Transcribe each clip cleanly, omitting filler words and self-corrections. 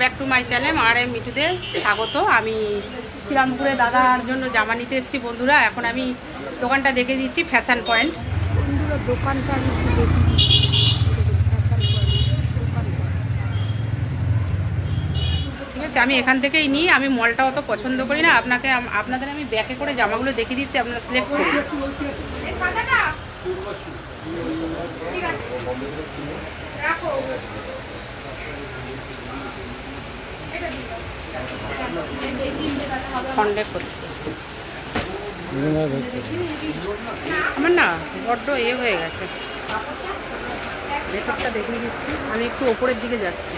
Back to my channel আর এম মিঠুদের স্বাগত। আমি শ্রীরামপুরে দাদার জন্য জামা নিতে এসেছি বন্ধুরা। এখন আমি দোকানটা দেখে দিচ্ছি, ফ্যাশন পয়েন্ট। বন্ধুরা দোকানটা আমি একটু দেখি, ঠিক আছে। আমি এখান থেকেই নিই, আমি মলটা অত পছন্দ করি না। আপনাদের আমি ব্যাকে করে জামাগুলো দেখিয়ে দিচ্ছি, আপনারা সিলেক্ট করুন। ঠিক আছে, রাখো। কন্ট্যাক্ট করছি। আমার না বড্ড হয়ে গেছে, ভেতরটা দেখিয়ে দিচ্ছি। আমি একটু ওপরের দিকে যাচ্ছি।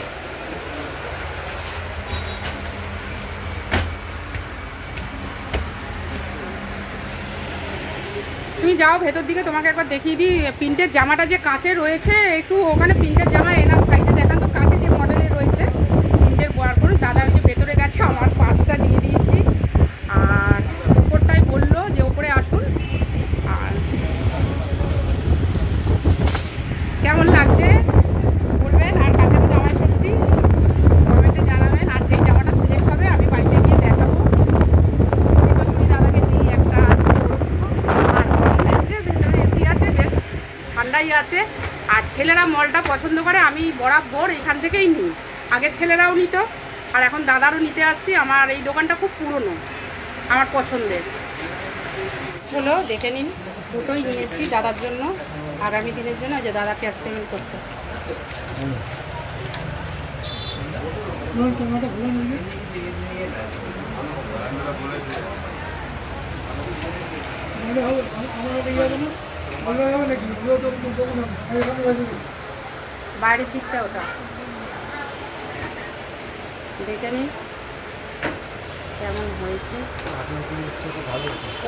তুমি যাও ভেতর দিকে, তোমাকে একবার দেখিয়ে দিই। প্রিন্টের জামাটা যে কাঁচে রয়েছে, একটু ওখানে প্রিন্টের জামা এনার সাইজে দেখান তো, কাঁচে যে মডেলের রয়েছে প্রিন্টের বার করুন। দাদা ওই যে ভেতরে গেছে, আমার পার্সটা দিয়ে দিয়েছি। আর ওপরটাই বললো যে ওপরে আসুন। আর কেমন লাগছে বলবেন, আর কালকে তো জামাই ষষ্ঠী, কমেন্টে জানাবেন। আর যেই জামাটা সিলেক্ট হবে আমি বাড়িতে গিয়ে দেখাবো। ষষ্ঠী দাদাকে দিই একটা। ভেতরে এসি আছে, বেশ ঠান্ডাই আছে। আর ছেলেরা মলটা পছন্দ করে, আমি বরাবর এখান থেকেই নিই। আগে ছেলেরাও নিত, আর এখন দাদারও নিতে আসছি। আমার এই দোকানটা খুব পুরনো, আমার পছন্দের। হলো দেখে নিন, দুটোই নিয়েছি দাদার জন্য, আগামী দিনের জন্য। যে দাদা ক্যাশ পেমেন্ট করছে। বাইরের দিকটা ওটা দেখে নিন কেমন হয়েছে।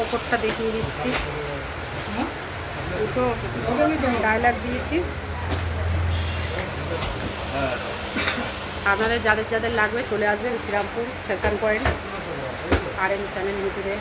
ওপরটা দেখিয়ে দিচ্ছি, দুটো ডায়লগ দিয়েছি। আপনাদের যাদের যাদের লাগবে চলে আসবেন Shrirampur fashion point R M channel ইউটিউবে।